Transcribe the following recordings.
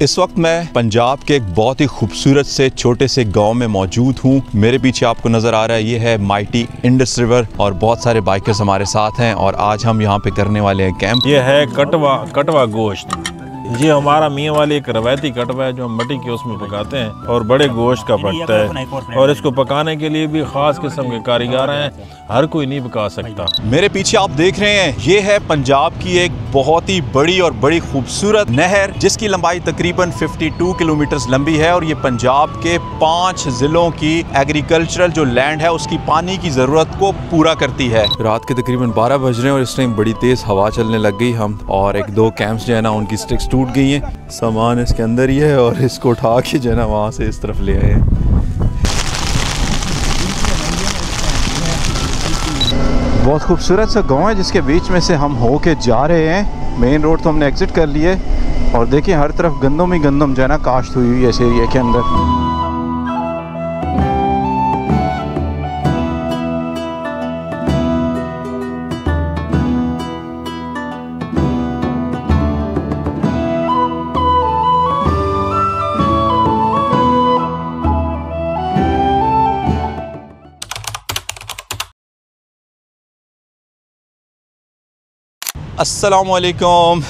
इस वक्त मैं पंजाब के एक बहुत ही खूबसूरत से छोटे से गांव में मौजूद हूं। मेरे पीछे आपको नज़र आ रहा है, ये है माइटी इंडस रिवर और बहुत सारे बाइकर्स हमारे साथ हैं और आज हम यहां पे करने वाले हैं कैंप। ये है कटवा गोश्त। ये हमारा मियाँ वाली एक रवायती कटवा है जो हम मट्टी के उसमें पकाते हैं और बड़े गोश्त का पकता है और इसको पकाने के लिए भी ख़ास किस्म के कारीगर हैं, हर कोई नहीं पका सकता। मेरे पीछे आप देख रहे हैं, ये है पंजाब की एक बहुत ही बड़ी और बड़ी खूबसूरत नहर जिसकी लंबाई तकरीबन 52 किलोमीटर लंबी है और ये पंजाब के 5 ज़िलों की एग्रीकल्चरल जो लैंड है उसकी पानी की ज़रूरत को पूरा करती है। रात के तकरीबन 12 बज रहे हैं और इस टाइम बड़ी तेज़ हवा चलने लग गई। हम और एक दो कैंप्स जो है ना उनकी स्टिक्स टूट गई हैं। सामान इसके अंदर ही है और इसको उठा के जो है ना वहाँ से इस तरफ ले आए हैं। बहुत खूबसूरत सा गांव है जिसके बीच में से हम होके जा रहे हैं। मेन रोड तो हमने एग्जिट कर लिए और देखिए हर तरफ गंदम ही गंदम जो है ना काश्त हुई हुई है इस एरिया के अंदर। अस्सलामुअलैकुम,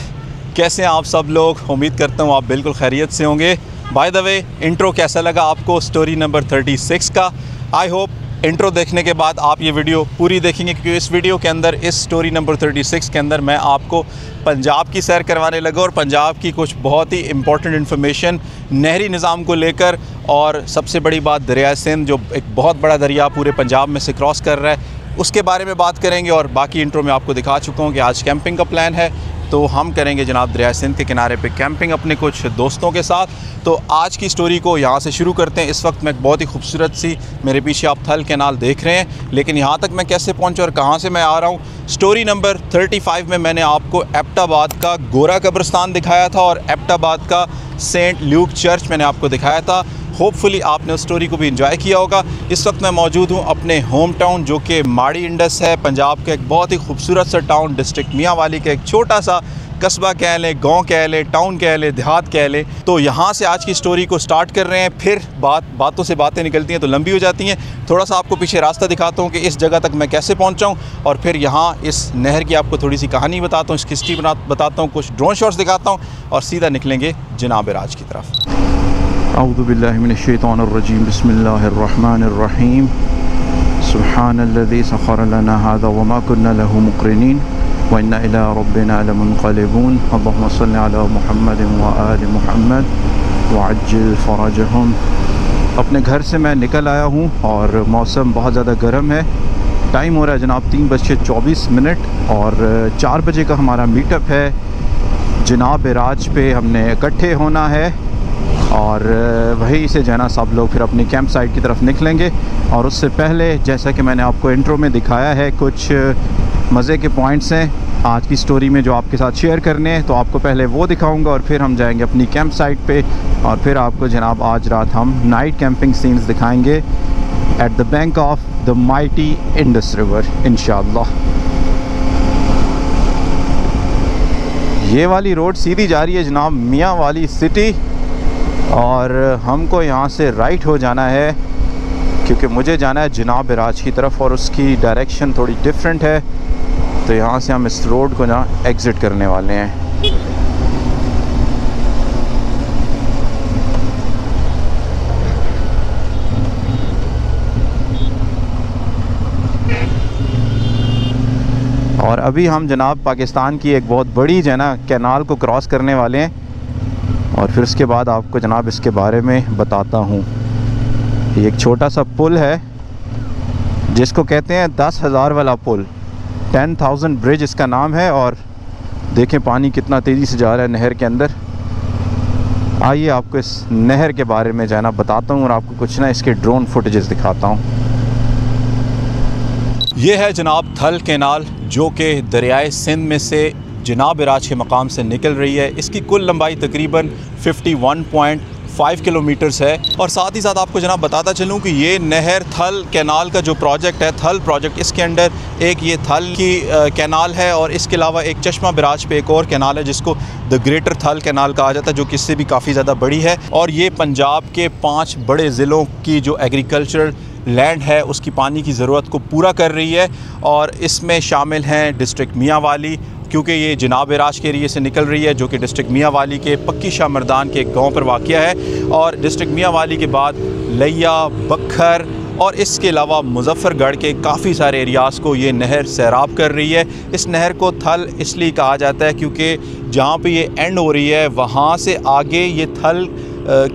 कैसे हैं आप सब लोग? उम्मीद करता हूँ आप बिल्कुल खैरियत से होंगे। बाय द वे, इंट्रो कैसा लगा आपको स्टोरी नंबर 36 का? आई होप इंट्रो देखने के बाद आप ये वीडियो पूरी देखेंगे क्योंकि इस वीडियो के अंदर, इस स्टोरी नंबर 36 के अंदर मैं आपको पंजाब की सैर करवाने लगा और पंजाब की कुछ बहुत ही इंपॉर्टेंट इन्फॉर्मेशन नहरी निज़ाम को लेकर, और सबसे बड़ी बात दरिया सिंध जो एक बहुत बड़ा दरिया पूरे पंजाब में से क्रॉस कर रहा है उसके बारे में बात करेंगे। और बाकी इंट्रो में आपको दिखा चुका हूँ कि आज कैंपिंग का प्लान है तो हम करेंगे जनाब दरिया सिंध के किनारे पे कैंपिंग अपने कुछ दोस्तों के साथ। तो आज की स्टोरी को यहाँ से शुरू करते हैं। इस वक्त मैं एक बहुत ही खूबसूरत सी, मेरे पीछे आप थल कैनाल देख रहे हैं, लेकिन यहाँ तक मैं कैसे पहुँचा और कहाँ से मैं आ रहा हूँ। स्टोरी नंबर 35 में मैंने आपको एबटाबाद का गोरा कब्रिस्तान दिखाया था और एबटाबाद का सेंट ल्यूक चर्च मैंने आपको दिखाया था। होपफुली आपने उस स्टोरी को भी एंजॉय किया होगा। इस वक्त मैं मौजूद हूँ अपने होम टाउन जो कि माड़ी इंडस है, पंजाब का एक बहुत ही खूबसूरत सा टाउन, डिस्ट्रिक्ट मियांवाली का एक छोटा सा कस्बा कह लें, गांव कह लें, टाउन कह लें, देहात कह लें। तो यहाँ से आज की स्टोरी को स्टार्ट कर रहे हैं। फिर बातों से बातें निकलती हैं तो लंबी हो जाती हैं। थोड़ा सा आपको पीछे रास्ता दिखाता हूँ कि इस जगह तक मैं कैसे पहुँचा हूँ और फिर यहाँ इस नहर की आपको थोड़ी सी कहानी बताता हूँ, इसकी हिस्ट्री बताता हूँ, कुछ ड्रोन शॉट्स दिखाता हूँ और सीधा निकलेंगे जनाब राज की तरफ। अऊज़ु बिल्लाहि मिनश्शैतानिर्रजीम, बिस्मिल्लाहिर्रहमानिर्रहीम, सुब्हानल्लज़ी सख़्ख़र लना हाज़ा वमा कुन्ना लहू मुक़रिनीन व इन्ना इला रब्बिना लमुनक़लिबून। अल्लाहुम्मा सल्लि अला मुहम्मद व आलि मुहम्मद व अज्जिल फ़रजहुम। अपने घर से मैं निकल आया हूँ और मौसम बहुत ज़्यादा गर्म है। टाइम हो रहा है जनाब 3:24 और 4 बजे का हमारा मीटअप है। जनाब राज पे हमने इकट्ठे होना है और वहीं से जो है ना सब लोग फिर अपनी कैंप साइट की तरफ निकलेंगे। और उससे पहले, जैसा कि मैंने आपको इंट्रो में दिखाया है, कुछ मज़े के पॉइंट्स हैं आज की स्टोरी में जो आपके साथ शेयर करने हैं। तो आपको पहले वो दिखाऊंगा और फिर हम जाएंगे अपनी कैंप साइट पे और फिर आपको जनाब आज रात हम नाइट कैंपिंग सीन्स दिखाएंगे at the bank of the mighty Indus river इंशाअल्लाह। ये वाली रोड सीधी जा रही है जनाब मियांवाली सिटी और हमको यहाँ से राइट हो जाना है क्योंकि मुझे जाना है जनाब राज की तरफ और उसकी डायरेक्शन थोड़ी डिफरेंट है। तो यहाँ से हम इस रोड को ना एग्ज़िट करने वाले हैं। और अभी हम जनाब पाकिस्तान की एक बहुत बड़ी जो है ना कैनाल को क्रॉस करने वाले हैं और फिर उसके बाद आपको जनाब इसके बारे में बताता हूँ। ये एक छोटा सा पुल है जिसको कहते हैं 10,000 वाला पुल, 10,000 ब्रिज इसका नाम है। और देखें पानी कितना तेज़ी से जा रहा है नहर के अंदर। आइए आपको इस नहर के बारे में जाना बताता हूँ और आपको कुछ ना इसके ड्रोन फुटेजेस दिखाता हूँ। ये है जनाब थल कैनाल जो कि दरियाए सिंध में से जनाब राज के मकाम से निकल रही है। इसकी कुल लंबाई तकरीबन 5 किलोमीटर्स है। और साथ ही साथ आपको जनाब बताता चलूँ कि ये नहर थल कैनाल का जो प्रोजेक्ट है, थल प्रोजेक्ट, इसके अंडर एक ये थल की कैनाल है और इसके अलावा एक चश्मा बिराज पे एक और कैनाल है जिसको द ग्रेटर थल कैनाल कहा जाता है, जो कि इससे भी काफ़ी ज़्यादा बड़ी है। और ये पंजाब के 5 बड़े ज़िलों की जो एग्रीकल्चरल लैंड है उसकी पानी की ज़रूरत को पूरा कर रही है। और इसमें शामिल हैं डिस्ट्रिक्ट मियांवाली, क्योंकि ये जनाब राज के एरिए से निकल रही है, जो कि डिस्ट्रिक्ट मियांवाली के पक्की शाह मर्दान के एक गाँव पर वाक़या है। और डिस्ट्रिक्ट मियांवाली के बाद लिया, बखर और इसके अलावा मुजफ्फरगढ़ के काफ़ी सारे एरियाज़ को ये नहर सैराब कर रही है। इस नहर को थल इसलिए कहा जाता है क्योंकि जहाँ पे ये एंड हो रही है वहाँ से आगे ये थल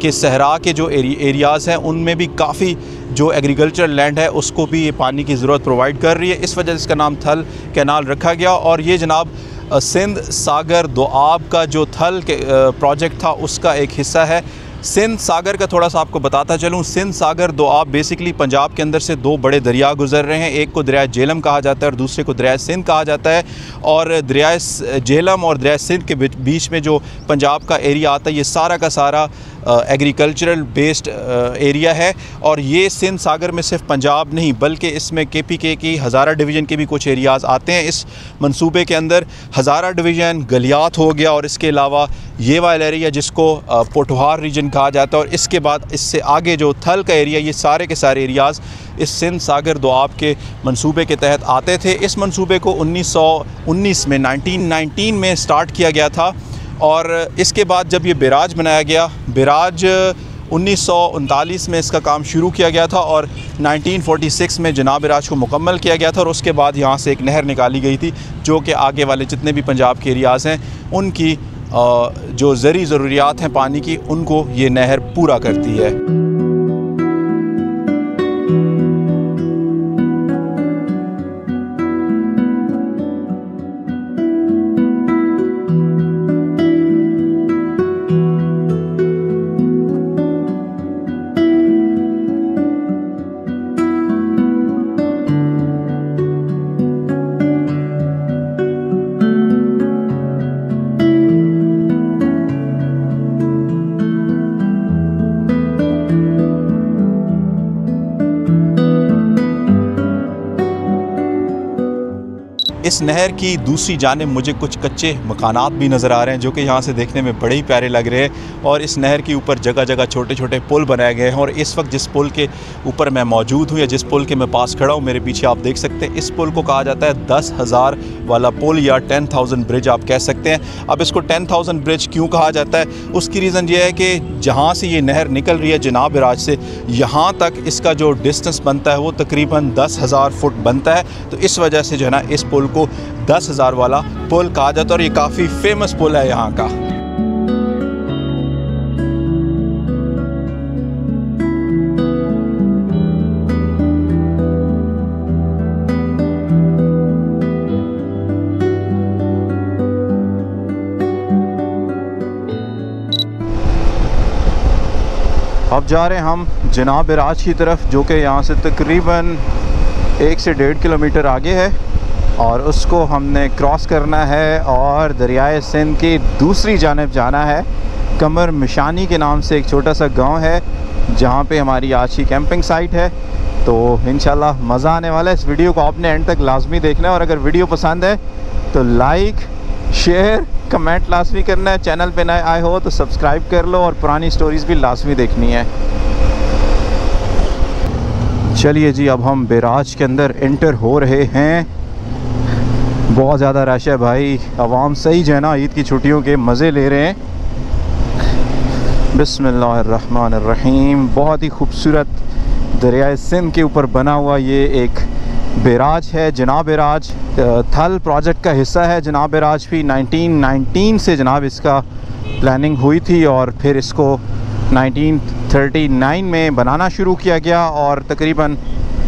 के सहरा के जो एरियाज़ हैं उनमें भी काफ़ी जो एग्रीकल्चर लैंड है उसको भी ये पानी की ज़रूरत प्रोवाइड कर रही है। इस वजह से इसका नाम थल कैनाल रखा गया। और ये जनाब सिंध सागर दोआब का जो थल के प्रोजेक्ट था उसका एक हिस्सा है। सिंध सागर का थोड़ा सा आपको बताता चलूँ, सिंध सागर दोआब बेसिकली पंजाब के अंदर से 2 बड़े दरिया गुजर रहे हैं। एक को दरिया झेलम कहा जाता है और दूसरे को दरिया सिंध कहा जाता है। और दरिया झेलम और दरिया सिंध के बीच में जो पंजाब का एरिया आता है ये सारा का सारा एग्रीकल्चरल बेस्ड एरिया है। और ये सिंध सागर में सिर्फ पंजाब नहीं बल्कि इसमें KPK की हज़ारा डिवीज़न के भी कुछ एरियाज़ आते हैं। इस मंसूबे के अंदर हज़ारा डिवीज़न, गलियात हो गया और इसके अलावा ये वाला एरिया जिसको पोठवार रीजन कहा जाता है, और इसके बाद इससे आगे जो थल का एरिया, ये सारे के सारे एरियाज़ इस सिंध सागर दोआब के मंसूबे के तहत आते थे। इस मंसूबे को 1919 में 1919 में स्टार्ट किया गया था। और इसके बाद जब ये बैराज बनाया गया, बैराज 1939 में इसका काम शुरू किया गया था और 1946 में जनाब बैराज को मुकम्मल किया गया था। और उसके बाद यहाँ से एक नहर निकाली गई थी जो कि आगे वाले जितने भी पंजाब के एरियाज़ हैं उनकी जो ज़रूरी ज़रूरियात हैं पानी की, उनको ये नहर पूरा करती है। इस नहर की दूसरी जानिब मुझे कुछ कच्चे मकानात भी नज़र आ रहे हैं जो कि यहाँ से देखने में बड़े ही प्यारे लग रहे हैं। और इस नहर के ऊपर जगह जगह छोटे छोटे पुल बनाए गए हैं। और इस वक्त जिस पुल के ऊपर मैं मौजूद हूँ या जिस पुल के मैं पास खड़ा हूँ, मेरे पीछे आप देख सकते हैं, इस पुल को कहा जाता है 10,000 वाला पुल या 10,000 ब्रिज आप कह सकते हैं। अब इसको 10,000 ब्रिज क्यों कहा जाता है, उसकी रीज़न ये है कि जहाँ से ये नहर निकल रही है जनाब बैराज से, यहाँ तक इसका जो डिस्टेंस बनता है वो तकरीबन 10,000 फुट बनता है। तो इस वजह से जो है ना इस पुल को 10,000 वाला पुल कहा जाता है और ये काफ़ी फेमस पुल है यहाँ का। अब जा रहे हैं हम जनाब बैराज की तरफ, जो कि यहाँ से तकरीबन 1 से 1.5 किलोमीटर आगे है। और उसको हमने क्रॉस करना है और दरियाए सिंध की दूसरी जानिब जाना है। कमर मिशानी के नाम से एक छोटा सा गांव है जहाँ पे हमारी आज की कैंपिंग साइट है। तो इंशाल्लाह मज़ा आने वाला है। इस वीडियो को आपने एंड तक लाजमी देखना है और अगर वीडियो पसंद है तो लाइक, शेयर, कमेंट लाजमी करना है। चैनल पे नए आए हो तो सब्सक्राइब कर लो और पुरानी स्टोरीज़ भी लाजमी देखनी है। चलिए जी, अब हम बैराज के अंदर एंटर हो रहे हैं। बहुत ज़्यादा रश है भाई, आवाम सही जो है ना ईद की छुट्टियों के मज़े ले रहे हैं। बिस्मिल्लाहिर्रहमानिर्रहीम। बहुत ही खूबसूरत दरियाए सिंध के ऊपर बना हुआ ये एक बैराज है, जनाब बैराज। थल प्रोजेक्ट का हिस्सा है जनाब बैराज भी। 1919 से जनाब इसका प्लानिंग हुई थी और फिर इसको 1939 में बनाना शुरू किया गया और तकरीबन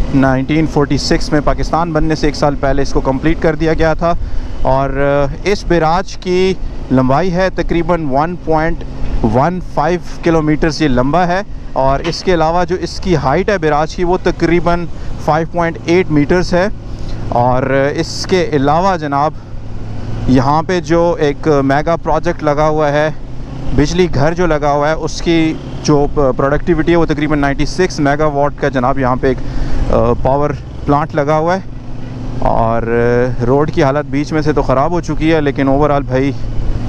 1946 में पाकिस्तान बनने से 1 साल पहले इसको कंप्लीट कर दिया गया था। और इस बैराज की लंबाई है तकरीबन 1.15 किलोमीटर ये लंबा है। और इसके अलावा जो इसकी हाइट है बैराज की वो तकरीबन 5.8 मीटर्स है। और इसके अलावा जनाब यहाँ पे जो एक मेगा प्रोजेक्ट लगा हुआ है बिजली घर जो लगा हुआ है उसकी जो प्रोडक्टिविटी है वो तकरीबन 96 मेगावाट का जनाब यहाँ पे एक पावर प्लांट लगा हुआ है। और रोड की हालत बीच में से तो ख़राब हो चुकी है, लेकिन ओवरऑल भाई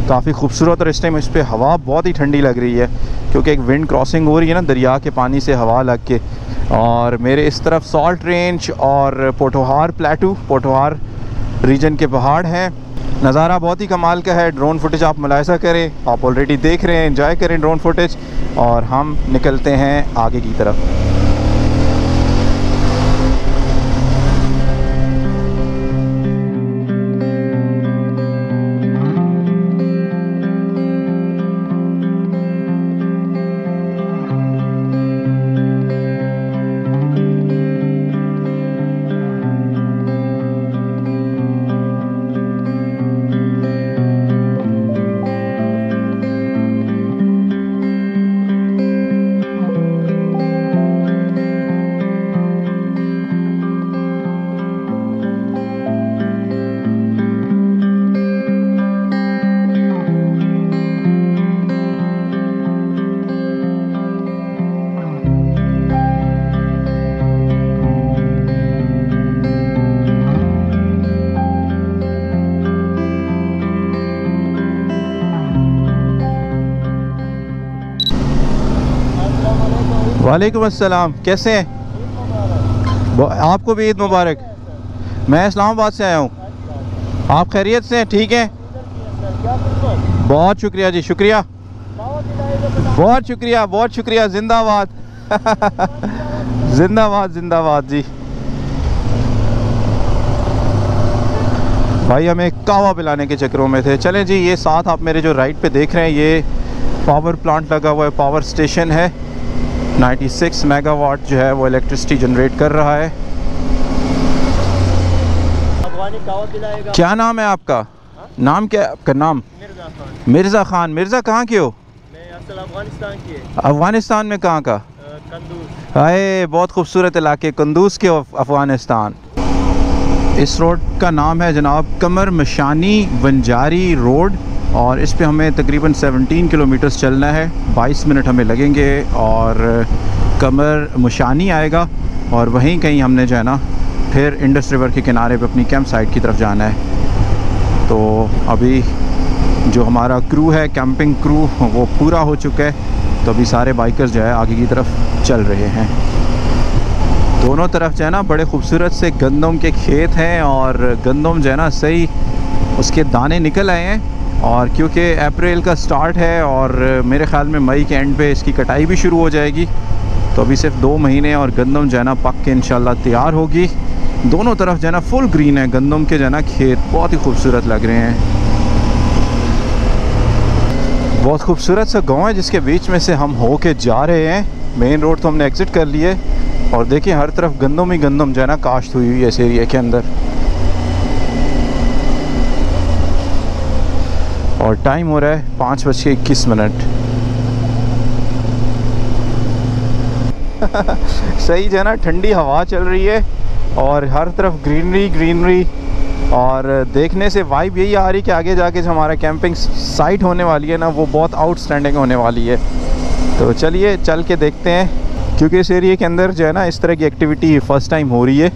काफ़ी खूबसूरत। और इस टाइम इस पर हवा बहुत ही ठंडी लग रही है क्योंकि एक विंड क्रॉसिंग हो रही है ना दरिया के पानी से हवा लग के। और मेरे इस तरफ सॉल्ट रेंज और पोठोहार प्लेटू, पोठोहार रीजन के पहाड़ हैं। नज़ारा बहुत ही कमाल का है। ड्रोन फुटेज आप मुलाहिजा करें, आप ऑलरेडी देख रहे हैं, एंजॉय करें ड्रोन फुटेज। और हम निकलते हैं आगे की तरफ। वालेकुम अस्सलाम, कैसे हैं? आपको भी ईद मुबारक। मैं इस्लामाबाद से आया हूँ। आप खैरियत से हैं? ठीक हैं, बहुत शुक्रिया जी, शुक्रिया, बहुत शुक्रिया, बहुत शुक्रिया। जिंदाबाद जिंदाबाद जिंदाबाद जी। भाई हमें कहवा पिलाने के चक्करों में थे। चलें जी, ये साथ आप मेरे जो राइट पे देख रहे हैं ये पावर प्लांट लगा हुआ है, पावर स्टेशन है। 96 मेगावाट जो है वो इलेक्ट्रिसिटी जनरेट कर रहा है। क्या नाम है आपका? नाम क्या है आपका? नाम मिर्ज़ा खान। मिर्ज़ा कहाँ के हो? अफगानिस्तान की। अफगानिस्तान में कहाँ का? कंदूज। हाय, बहुत खूबसूरत इलाके, कंदूज के अफगानिस्तान। इस रोड का नाम है जनाब कमर मशानी वंजारी रोड और इस पे हमें तकरीबन 17 किलोमीटर्स चलना है। 22 मिनट हमें लगेंगे और कमर मशानी आएगा और वहीं कहीं हमने जो है ना फिर इंडस रिवर के किनारे पे अपनी कैंप साइट की तरफ जाना है। तो अभी जो हमारा क्रू है, कैंपिंग क्रू, वो पूरा हो चुका है। तो अभी सारे बाइकर्स जो है आगे की तरफ चल रहे हैं। दोनों तरफ जो है ना बड़े खूबसूरत से गंदम के खेत हैं और गंदम जो है ना सही उसके दाने निकल आए हैं। और क्योंकि अप्रैल का स्टार्ट है और मेरे ख़्याल में मई के एंड पे इसकी कटाई भी शुरू हो जाएगी। तो अभी सिर्फ 2 महीने और गंदम जो है ना पक के इंशाल्लाह तैयार होगी। दोनों तरफ जो है ना फुल ग्रीन है गंदम के जो है ना खेत, बहुत ही खूबसूरत लग रहे हैं। बहुत खूबसूरत सा गांव है जिसके बीच में से हम हो के जा रहे हैं। मेन रोड तो हमने एग्ज़िट कर लिए और देखिए हर तरफ गंदम ही गंदम जो है ना काश्त हुई हुई है इस एरिया के अंदर। और टाइम हो रहा है 5:21। सही जो है ना ठंडी हवा चल रही है और हर तरफ ग्रीनरी ग्रीनरी। और देखने से वाइब यही आ रही कि आगे जाके जो हमारा कैंपिंग साइट होने वाली है ना वो बहुत आउटस्टैंडिंग होने वाली है। तो चलिए चल के देखते हैं, क्योंकि इस एरिया के अंदर जो है ना इस तरह की एक्टिविटी फ़र्स्ट टाइम हो रही है।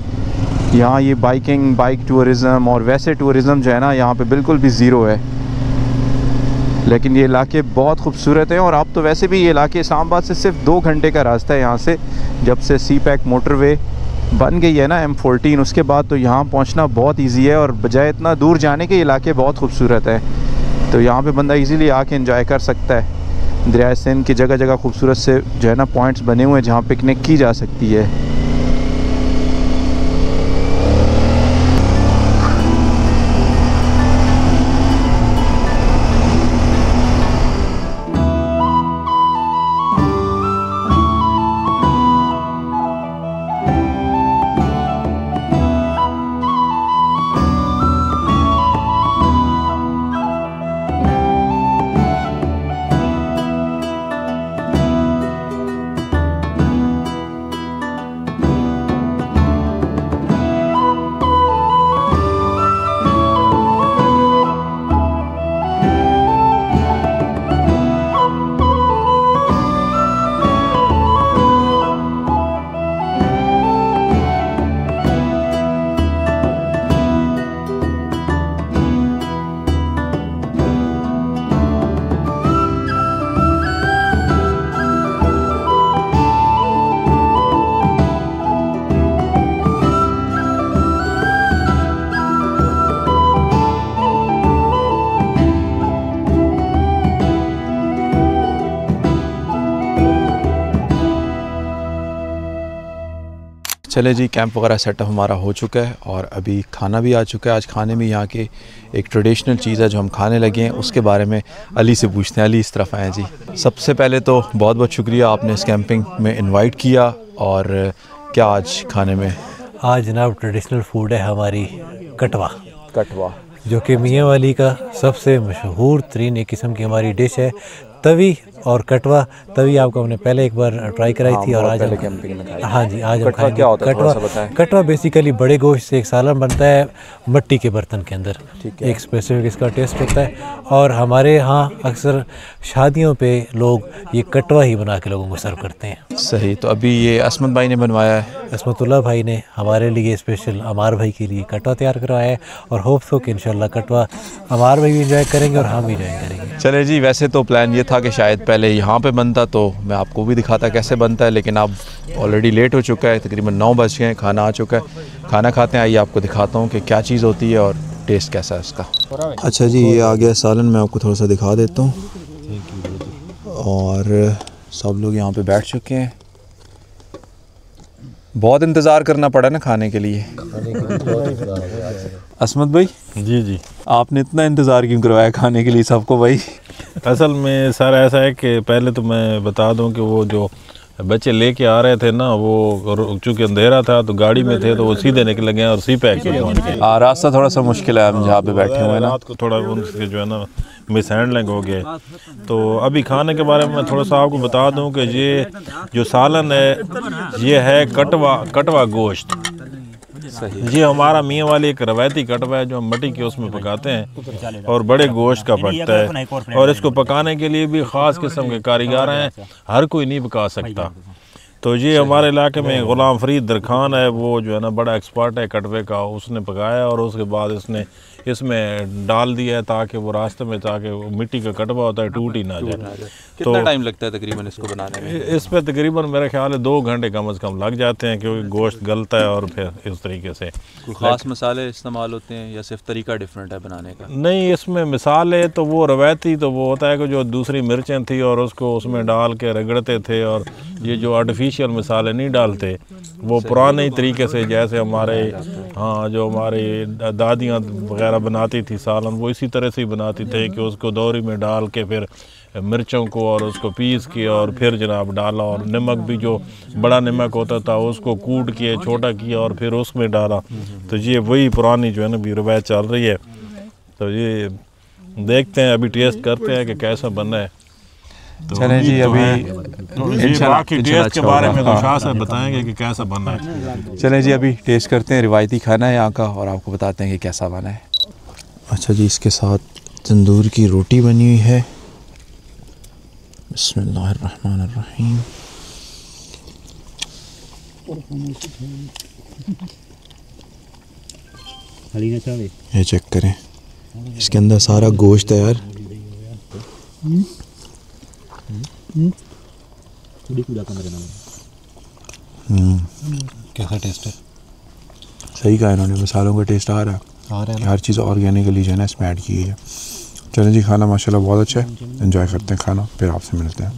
यहाँ ये बाइकिंग, बाइक टूरिज़म और वैसे टूरिज़म जो है ना यहाँ पे बिल्कुल भी ज़ीरो है। लेकिन ये इलाके बहुत खूबसूरत हैं और अब तो वैसे भी ये इलाके इस्लामाबाद से सिर्फ 2 घंटे का रास्ता है यहाँ से। जब से सी पैक मोटरवे बन गई है ना M14, उसके बाद तो यहाँ पहुँचना बहुत इजी है और बजाय इतना दूर जाने के इलाके बहुत खूबसूरत है। तो यहाँ पे बंदा इजीली आके एंजॉय कर सकता है। दरिया सिंध की जगह जगह खूबसूरत से जो है ना पॉइंट्स बने हुए हैं जहाँ पिकनिक की जा सकती है। चले जी, कैंप वगैरह सेटअप हमारा हो चुका है और अभी खाना भी आ चुका है। आज खाने में यहाँ के एक ट्रेडिशनल चीज़ है जो हम खाने लगे हैं, उसके बारे में अली से पूछते हैं। अली इस तरफ आए जी। सबसे पहले तो बहुत बहुत शुक्रिया, आपने इस कैंपिंग में इनवाइट किया। और क्या आज खाने में? आज जनाब ट्रेडिशनल फूड है हमारी कटवा, जो कि मियाँ वाली का सबसे मशहूर तरीन एक किस्म की हमारी डिश है। तवी और कटवा। तवी आपको हमने पहले एक बार ट्राई कराई थी और आज कैंपिंग में खाई। हाँ जी, आज हम खाएंगे। क्या होता है, थोड़ा सा बताएं। कटवा बेसिकली बड़े गोश्त से एक सालन बनता है मिट्टी के बर्तन के अंदर। एक स्पेसिफिक इसका टेस्ट होता है और हमारे यहाँ अक्सर शादियों पे लोग ये कटवा ही बना के लोगों को सर्व करते हैं। सही। तो अभी ये असमत भाई ने बनवाया है, असमतुल्लाह भाई ने हमारे लिए स्पेशल अमार भाई के लिए कटवा तैयार करवाया है और होप्स हो कि इंशाल्लाह कटवा अमार भाई भी इंजॉय करेंगे और हम भी इंजॉय करेंगे। चले जी, वैसे तो प्लान ये था कि शायद पहले यहाँ पे बनता तो मैं आपको भी दिखाता कैसे बनता है, लेकिन अब ऑलरेडी लेट हो चुका है, तकरीबन 9 बज गए हैं, खाना आ चुका है। खाना खाते हैं, आइए आपको दिखाता हूँ कि क्या चीज़ होती है और टेस्ट कैसा है उसका। अच्छा जी, ये आ गया सालन, मैं आपको थोड़ा सा दिखा देता हूँ। और सब लोग यहाँ पे बैठ चुके हैं। बहुत इंतज़ार करना पड़ा ना खाने के लिए। असमत भाई जी, आपने इतना इंतज़ार क्यों करवाया खाने के लिए सबको भाई? असल में सर ऐसा है कि पहले तो मैं बता दूं कि वो जो बच्चे लेके आ रहे थे ना, वो चूँकि अंधेरा था तो गाड़ी में थे तो वो सीधे निकल गए और सी पैक रास्ता थोड़ा सा मुश्किल है, हम जहाँ पे बैठे हुए हैं ना, रात को थोड़ा उनसे जो है ना मिस हैंडलिंग हो गए। तो अभी खाने के बारे में मैं थोड़ा सा आपको बता दूं कि ये जो सालन है ये है कटवा गोश्त। ये हमारा मियाँ वाली एक रवायती कटवा है जो हम मिट्टी के उसमें पकाते हैं और बड़े गोश्त का पकता है और इसको पकाने के लिए भी ख़ास किस्म के कारीगर हैं, हर कोई नहीं पका सकता। तो ये हमारे इलाके में ग़ुलाम फरीद दरखान है, वो जो है ना बड़ा एक्सपर्ट है कटवे का, उसने पकाया और उसके बाद इसने इसमें डाल दिया है ताकि वो रास्ते में, ताकि वो मिट्टी का कटवा होता है टूट ही ना जाए। कितना टाइम लगता है तकरीबन इसको बनाने में? इस पे तकरीबन मेरा ख्याल है 2 घंटे कम से कम लग जाते हैं, क्योंकि गोश्त गलता है और फिर इस तरीके से। कोई ख़ास मसाले इस्तेमाल होते हैं या सिर्फ तरीका डिफरेंट है बनाने का? नहीं, इसमें मिसाल है तो वो रवायती तो वो होता है कि जो दूसरी मिर्चें थी और उसको उसमें डाल के रगड़ते थे, और ये जो आर्टिफिशियल मिसाले नहीं डालते, वो पुराने तरीके से जैसे हमारे जो हमारी दादियाँ वगैरह बनाती थी सालन, वो इसी तरह से ही बनाती थे कि उसको दौरी में डाल के फिर मिर्चों को और उसको पीस के और फिर जनाब डाला, और नमक भी जो बड़ा नमक होता था उसको कूट के छोटा किया और फिर उसमें डाला। तो ये वही पुरानी जो है ना भी रवायत चल रही है। तो ये देखते हैं, अभी टेस्ट करते हैं कि कैसा बना है। तो चलें जी, अभी बाकी टेस्ट के बारे में तो शाह साहब बताएंगे कि कैसा बना है। चलें जी, अभी टेस्ट करते हैं। रिवायती खाना है यहाँ का और आपको बताते हैं कि कैसा बना है। अच्छा जी, इसके साथ तंदूर की रोटी बनी हुई है। बिस्मिल्लाहिर्रहमानिर्रहीम। ये चेक करें, इसके अंदर सारा गोश्त है यार। कैसा टेस्ट है? सही कहा इन्होंने, मसालों का टेस्ट आ रहा है। हर चीज़ ऑर्गेनिकली जो है ना इसमें ऐड की है। चलें जी, खाना माशाल्लाह बहुत अच्छा है, एंजॉय करते हैं खाना, फिर आपसे मिलते हैं।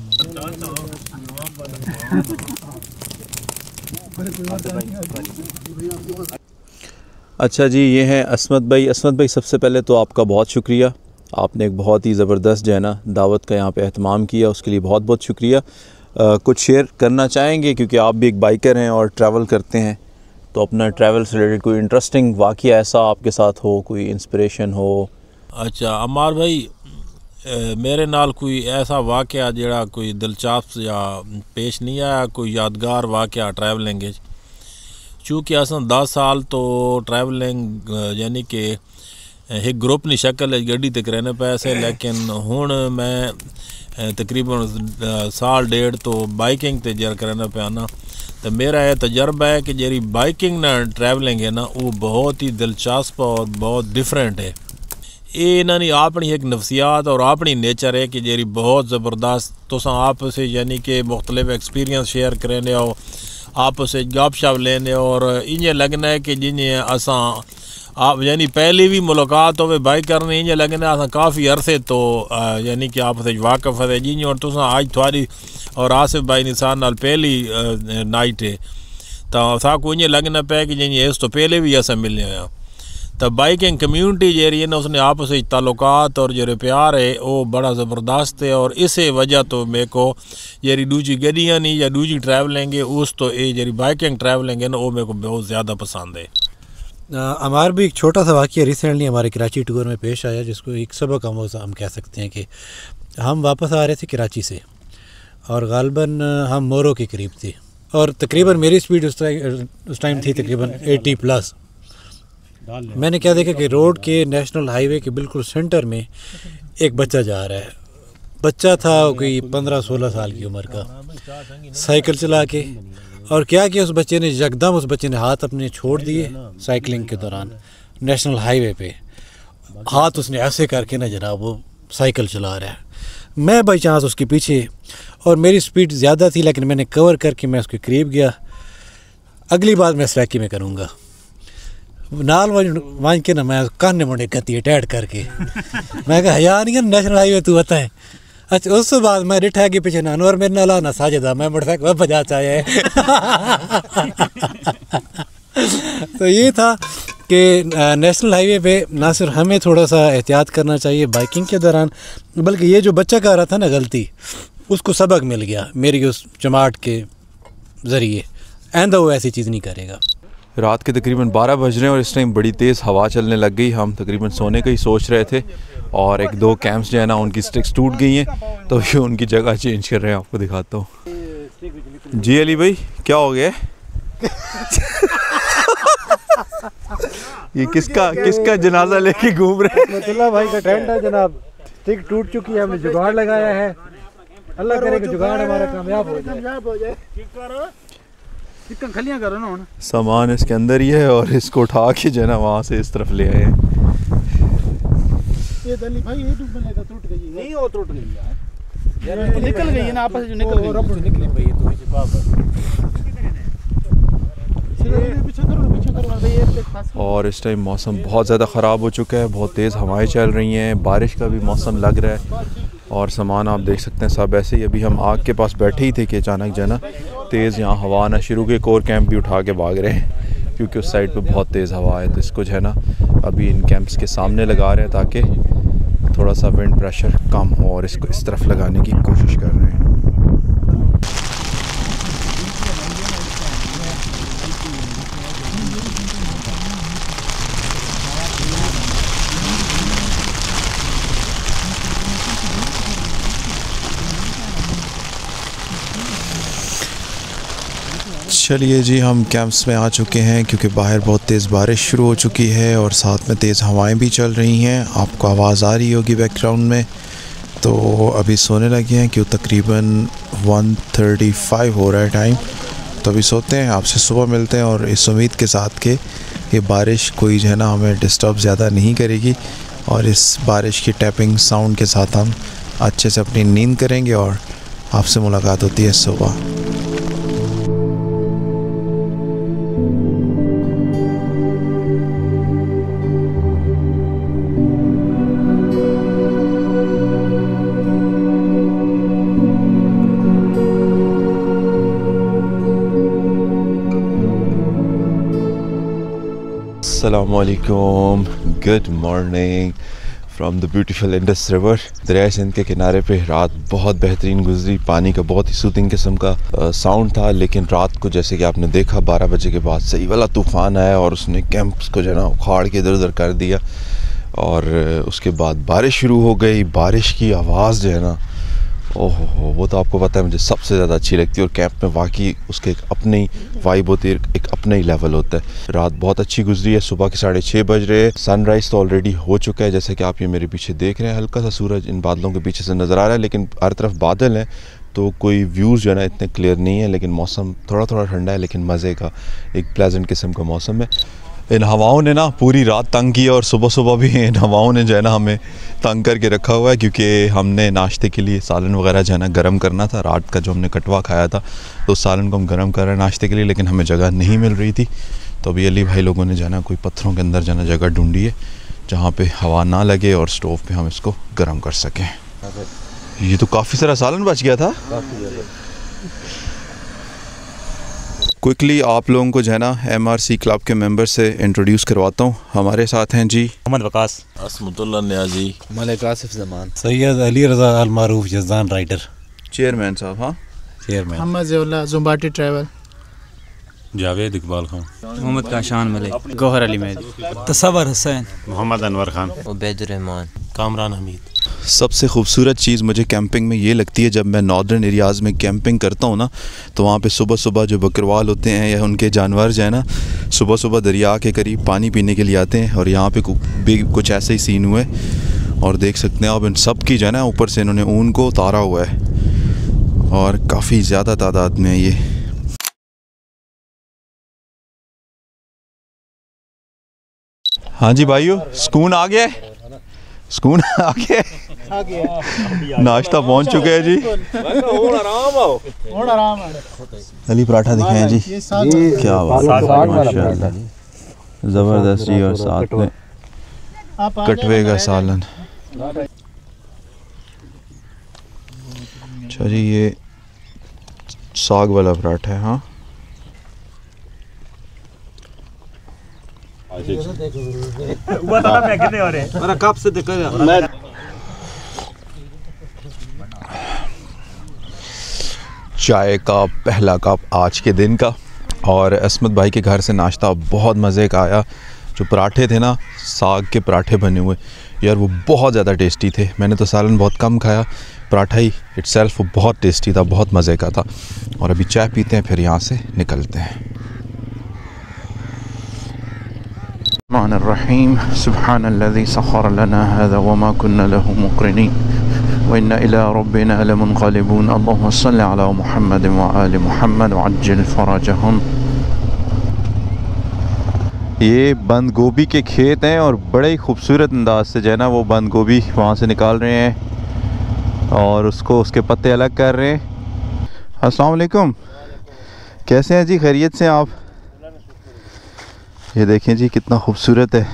अच्छा जी, ये हैं असमत भाई। असमत भाई, सबसे पहले तो आपका बहुत शुक्रिया, आपने एक बहुत ही ज़बरदस्त जो है ना दावत का यहाँ पे एहतमाम किया, उसके लिए बहुत बहुत शुक्रिया। कुछ शेयर करना चाहेंगे, क्योंकि आप भी एक बाइकर हैं और ट्रैवल करते हैं, तो अपना ट्रैवल से रिलेटेड कोई इंटरेस्टिंग वाक़या ऐसा आपके साथ हो, कोई इंस्पिरेशन हो? अच्छा अमार भाई, मेरे नाल कोई ऐसा वाक़या जिहड़ा कोई दिलचस्प या पेश नहीं आया, कोई यादगार वाक़या ट्रैवलिंग। चूँकि अस 10 साल तो ट्रैवलिंग यानी कि एक ग्रुप की शक्ल गड्डी ते करने पैसे, लेकिन हुण मैं तकरीबन साल डेढ़ तो बाइकिंग ते जर करना पाया ना, तो मेरा यह तजर्बा है कि जी बाइकिंग ना ट्रैवलिंग है ना, वो बहुत ही दिलचस्प और बहुत डिफरेंट है। ये इन्होंने अपनी एक नफसियात और अपनी नेचर है कि जी बहुत ज़बरदस्त। तुस आपस यानी कि मुख्तलिफ एक्सपीरियंस शेयर करने हो, आपस गप शप लेने, और इं लगना है कि जिन्हें असा आप यानी पहली भी मुलाकात हो बाइक करने, इंज लगना अस काफ़ी अरसे तो यानी कि आपस वाकफ़ है जी। और तुस आज थोड़ी और आसिफ भाई निसार नाल पहली नाइट है, तो साकू ईअं लॻ न पए कि जीअं इस तो पहले भी असां मिले हुआ। तो बाइकिंग कम्यूनिटी जी है ना उसने आपस में ताल्लुकात और जो प्यार है वो बड़ा ज़बरदस्त है। और इसे वजह तो मेरे को जी दूजी गड्डियाँ नहीं या दूजी ट्रैवलिंग है उस तो ये जी बाइकिंग ट्रैवलिंग है ना वो मेरे को बहुत ज़्यादा पसंद है। हमारा भी एक छोटा सा वाक़या रिसेंटली हमारे कराची टूर में पेश आया जिसको एक सबक हम कह सकते हैं कि हम वापस आ रहे थे कराची से और गालबन हम मोरो के करीब थे और तकरीबन मेरी स्पीड उस टाइम थी तकरीबन 80+। मैंने क्या देखा कि रोड के नेशनल हाईवे के बिल्कुल सेंटर में एक बच्चा जा रहा है। बच्चा था कोई 15-16 साल की उम्र का, साइकिल चला के, और क्या किया उस बच्चे ने, यकदम उस बच्चे ने हाथ अपने छोड़ दिए साइकिलिंग के दौरान नेशनल हाईवे पे। हाथ उसने ऐसे करके ना जनाब वो साइकिल चला रहा है। मैं बाई चांस उसके पीछे, और मेरी स्पीड ज़्यादा थी लेकिन मैंने कवर करके मैं उसके करीब गया। अगली बार मैं सराकी में करूँगा नाल वांझ के ना मैं काने मुंडे गति अटैच करके मैं कहा यार नहीं नेशनल हाईवे तू आता है। अच्छा उस बाद मैं डिठा के पीछे ना और मेरे नाला ना साजिदा मैं मोटरसाइकिल बजा चाहे तो ये था कि नेशनल हाईवे पे ना सिर्फ हमें थोड़ा सा एहतियात करना चाहिए बाइकिंग के दौरान, बल्कि ये जो बच्चा कर रहा था ना गलती, उसको सबक मिल गया मेरी उस जमात के ज़रिए। आइंदा वो ऐसी चीज़ नहीं करेगा। रात के तकरीबन 12 बज रहे हैं और इस टाइम बड़ी तेज़ हवा चलने लग गई। हम तकरीबन सोने का ही सोच रहे थे और एक दो कैंप्स जो है ना उनकी स्टिक्स टूट गई हैं तो ये उनकी जगह चेंज कर रहे हैं। आपको दिखाता हूँ। जी अली भाई क्या हो गया ये किसका जनाजा लेके घूम रहे हैं? नतुल्लाह भाई का टेंट है जनाब, स्टिक टूट चुकी है, हमने जुगाड़ लगाया है। अल्लाह करे कि जुगाड़ हमारा कामयाब हो जाए। खलियां करो ना, सामान इसके अंदर ही है और इसको उठा के जो है ना वहाँ से इस तरफ ले आए। ये दली भाई ये टूट गई नहीं, वो टूट गई यार, निकल गई है ना आपस में, निकल गई रबड़ निकली भाई। तो इसे और इस टाइम मौसम बहुत ज़्यादा ख़राब हो चुका है, बहुत तेज़ हवाएं चल रही हैं, बारिश का भी मौसम लग रहा है और सामान आप देख सकते हैं सब ऐसे ही। अभी हम आग के पास बैठे ही थे कि अचानक जो है ना तेज़ यहाँ हवा आना शुरू हुई। कोर कैंप भी उठा के भाग रहे हैं क्योंकि उस साइड पे बहुत तेज़ हवा है। तो इसको जो है ना अभी इन कैंप्स के सामने लगा रहे हैं ताकि थोड़ा सा विंड प्रेशर कम हो और इसको इस तरफ लगाने की कोशिश कर रहे हैं। चलिए जी हम कैंप्स में आ चुके हैं क्योंकि बाहर बहुत तेज़ बारिश शुरू हो चुकी है और साथ में तेज़ हवाएं भी चल रही हैं। आपको आवाज़ आ रही होगी बैकग्राउंड में। तो अभी सोने लगे हैं क्यों तकरीबन 1:35 हो रहा है टाइम। तो अभी सोते हैं, आपसे सुबह मिलते हैं और इस उम्मीद के साथ कि ये बारिश कोई जो है ना हमें डिस्टर्ब ज़्यादा नहीं करेगी और इस बारिश की टैपिंग साउंड के साथ हम अच्छे से अपनी नींद करेंगे और आपसे मुलाकात होती है सुबह। अस्सलामुअलैकुम, good morning from the beautiful Indus river. दरिया सिंध के किनारे पे रात बहुत बेहतरीन गुजरी। पानी का बहुत ही सूथिंग किस्म का साउंड था, लेकिन रात को जैसे कि आपने देखा 12 बजे के बाद सही वाला तूफ़ान आया और उसने कैंप्स को जो है ना उखाड़ के इधर उधर कर दिया। और उसके बाद बारिश शुरू हो गई। बारिश की आवाज़ जो है ना ओहो हो, वो तो आपको पता है मुझे सबसे ज़्यादा अच्छी लगती है। और कैंप में वाकई उसके एक अपनी ही वाइब होती है, एक अपना ही लेवल होता है। रात बहुत अच्छी गुजरी है। सुबह के 6:30 बज रहे हैं। सनराइज़ तो ऑलरेडी हो चुका है जैसे कि आप ये मेरे पीछे देख रहे हैं। हल्का सा सूरज इन बादलों के पीछे से नज़र आ रहा है, लेकिन हर तरफ बादल हैं तो कोई व्यूज़ जो है ना इतने क्लियर नहीं है। लेकिन मौसम थोड़ा थोड़ा ठंडा है, लेकिन मज़े का एक प्लेजेंट किस्म का मौसम है। इन हवाओं ने ना पूरी रात तंग किया और सुबह सुबह भी इन हवाओं ने जो है ना हमें तंग करके रखा हुआ है, क्योंकि हमने नाश्ते के लिए सालन वगैरह जो है ना गर्म करना था। रात का जो हमने कटवा खाया था तो उस सालन को हम गर्म कर रहे हैं नाश्ते के लिए, लेकिन हमें जगह नहीं मिल रही थी। तो अभी अली भाई लोगों ने जो है ना कोई पत्थरों के अंदर जो है ना जगह ढूंढी है जहाँ पे हवा ना लगे और स्टोव पे हम इसको गर्म कर सकें। ये तो काफ़ी सारा सालन बच गया था। क्विकली आप लोगों को जो है ना MRC क्लब के मेंबर से इंट्रोड्यूस करवाता हूँ। हमारे साथ हैं जी मोहम्मद वकास, असमतुल्लाह न्याजी, मलिक आसिफ जमान, सैयद अली रज़ा अल मारूफ जज़ान राइडर, चेयरमैन साहब। हाँ, चेयरमैन मोहम्मद ज़ियाउल्लाह ज़ुम्बाटी ट्रैवल, जावेद इकबाल खान, मोहम्मद काशान मलिक, गौहर अली मेहदी, तसव्वुर हुसैन, मोहम्मद अनवर खान, उबैदुर रहमान, कामरान हमीद। सबसे खूबसूरत चीज़ मुझे कैंपिंग में ये लगती है, जब मैं नॉर्दर्न एरियाज़ में कैंपिंग करता हूँ ना, तो वहाँ पे सुबह सुबह जो बकरवाल होते हैं या उनके जानवर जो है ना, सुबह सुबह दरिया के करीब पानी पीने के लिए आते हैं। और यहाँ पे भी कुछ ऐसे ही सीन हुए और देख सकते हैं आप, इन सब की जो है ना ऊपर से इन्होंने ऊन को उतारा हुआ है और काफ़ी ज़्यादा तादाद में है ये। हाँ जी भाइयों, सुकून आ गया है, सुकून आ गया, नाश्ता पहुंच चुके हैं जी। अली पराठा दिखाएं जी, क्या बात है, माशाल्लाह ज़बरदस्त जी। और साथ में कटवे का सालन। अच्छा जी, ये साग वाला पराठा है। हाँ, चाय का पहला कप आज के दिन का। और असमत भाई के घर से नाश्ता बहुत मज़े का आया। जो पराठे थे ना, साग के पराठे बने हुए यार, वो बहुत ज़्यादा टेस्टी थे। मैंने तो सालन बहुत कम खाया, पराठा ही इटसेल्फ वो बहुत टेस्टी था, बहुत मज़े का था। और अभी चाय पीते हैं, फिर यहाँ से निकलते हैं। रहीम सुब्हानल्लज़ी सख़र लना हाज़ा वमा कुन्ना लहू मुक़रिनीन व इन्ना इला रब्बिना लमुनक़लिबून। अल्लाहुम्मा सल्लि अला मुहम्मद व आलि मुहम्मद व अज्जिल फ़रजहुम। ये बंद गोभी के खेत हैं और बड़े ही खूबसूरत अंदाज से जो है ना वो बंद गोभी वहाँ से निकाल रहे हैं और उसको उसके पत्ते अलग कर रहे हैं। अस्सलाम वालेकुम, कैसे हैं जी, खैरियत से आप? ये देखें जी कितना खूबसूरत है,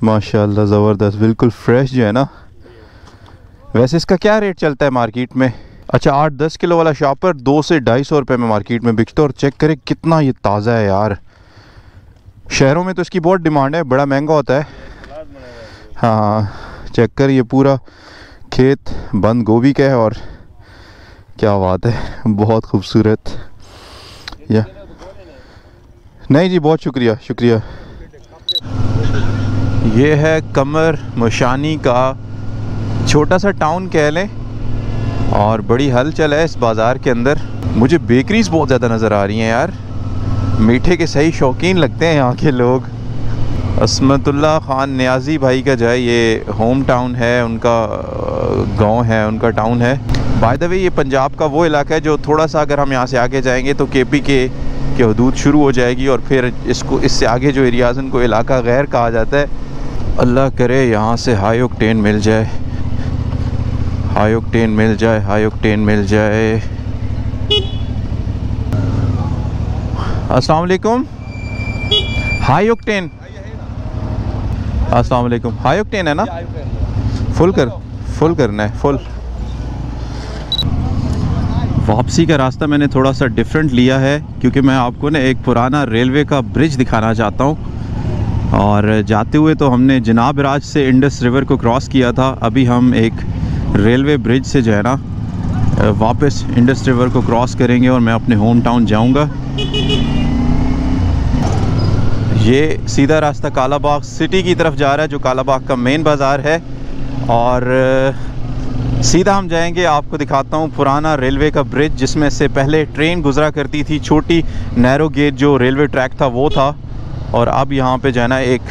माशाल्लाह ज़बरदस्त, बिल्कुल फ्रेश जो है ना। वैसे इसका क्या रेट चलता है मार्केट में? अच्छा, 8-10 किलो वाला शॉपर 200 से 250 रुपये में मार्केट में बिकता है। और चेक करें कितना ये ताज़ा है यार। शहरों में तो इसकी बहुत डिमांड है, बड़ा महंगा होता है। हाँ, चेक कर, ये पूरा खेत बंद गोभी का है और क्या बात है, बहुत खूबसूरत। या नहीं जी, बहुत शुक्रिया शुक्रिया। ये है कमर मुशानी का छोटा सा टाउन कह लें और बड़ी हलचल है इस बाज़ार के अंदर। मुझे बेकरीज बहुत ज़्यादा नज़र आ रही हैं यार, मीठे के सही शौकीन लगते हैं यहाँ के लोग। असमतुल्लाह खान न्याजी भाई का जो है ये होम टाउन है, उनका गांव है, उनका टाउन है। बाय द वे ये पंजाब का वो इलाका है जो थोड़ा सा अगर हम यहाँ से आगे जाएंगे तो KP के हदूद शुरू हो जाएगी और फिर इसको इससे आगे जो एरियाज़ उनको इलाका गैर कहा जाता है। अल्लाह करे यहाँ से हाई ऑक्टेन मिल जाए, हाई ऑक्टेन मिल जाए, हाई ऑक्टेन मिल जाए। अस्सलाम वालेकुम, हाई ऑक्टेन, अस्सलाम वालेकुम, हाई ऑक्टेन है ना? फुल करना है, फुल। वापसी का रास्ता मैंने थोड़ा सा डिफरेंट लिया है क्योंकि मैं आपको ना एक पुराना रेलवे का ब्रिज दिखाना चाहता हूँ। और जाते हुए तो हमने जनाब राज से इंडस रिवर को क्रॉस किया था, अभी हम एक रेलवे ब्रिज से जो है ना वापस इंडस रिवर को क्रॉस करेंगे और मैं अपने होम टाउन जाऊँगा। ये सीधा रास्ता कालाबाग सिटी की तरफ जा रहा है, जो कालाबाग का मेन बाज़ार है। और सीधा हम जाएंगे, आपको दिखाता हूँ पुराना रेलवे का ब्रिज जिसमें से पहले ट्रेन गुजरा करती थी। छोटी नैरो गेज जो रेलवे ट्रैक था वो था, और अब यहाँ पे जो है ना एक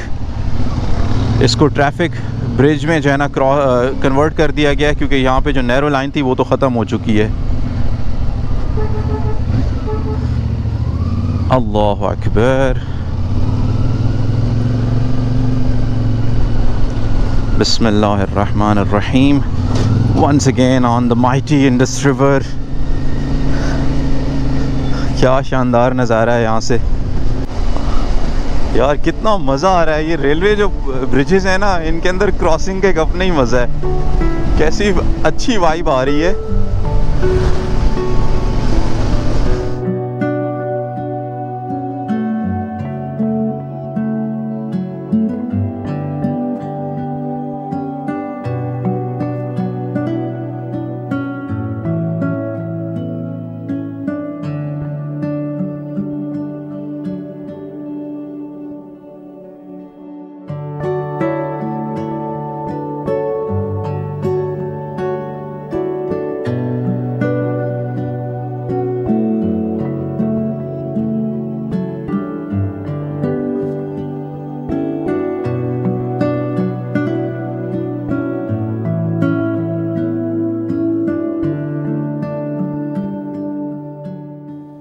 इसको ट्रैफिक ब्रिज में जो है ना कन्वर्ट कर दिया गया है क्योंकि यहाँ पे जो नैरो लाइन थी वो तो ख़त्म हो चुकी है। अल्लाह अकबर, बिस्मिल्लाहिर्रहमानिर्रहीम। Once again on the mighty Indus River। क्या शानदार नज़ारा है यहाँ से यार, कितना मज़ा आ रहा है। ये रेलवे जो ब्रिजेस हैं ना, इनके अंदर क्रॉसिंग का एक अपना ही मज़ा है, कैसी अच्छी वाइब आ रही है।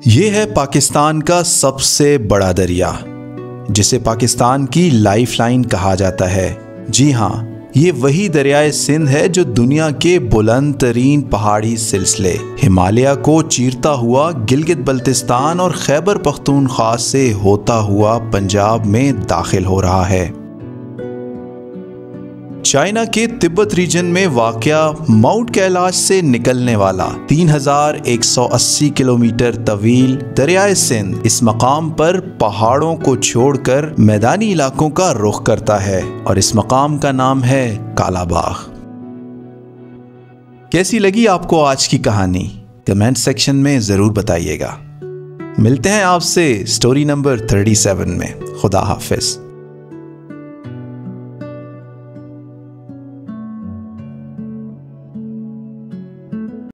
ये है पाकिस्तान का सबसे बड़ा दरिया, जिसे पाकिस्तान की लाइफलाइन कहा जाता है। जी हाँ, ये वही दरियाए सिंध है जो दुनिया के बुलंद तरीन पहाड़ी सिलसिले हिमालय को चीरता हुआ गिलगित बल्तिस्तान और खैबर पख्तूनख्वा से होता हुआ पंजाब में दाखिल हो रहा है। चाइना के तिब्बत रीजन में वाक़या माउंट कैलाश से निकलने वाला 3180 किलोमीटर तवील दरियाए सिंध इस मकाम पर पहाड़ों को छोड़कर मैदानी इलाकों का रुख करता है और इस मकाम का नाम है कालाबाग। कैसी लगी आपको आज की कहानी? कमेंट सेक्शन में ज़रूर बताइएगा। मिलते हैं आपसे स्टोरी नंबर 37 में। खुदा हाफिज।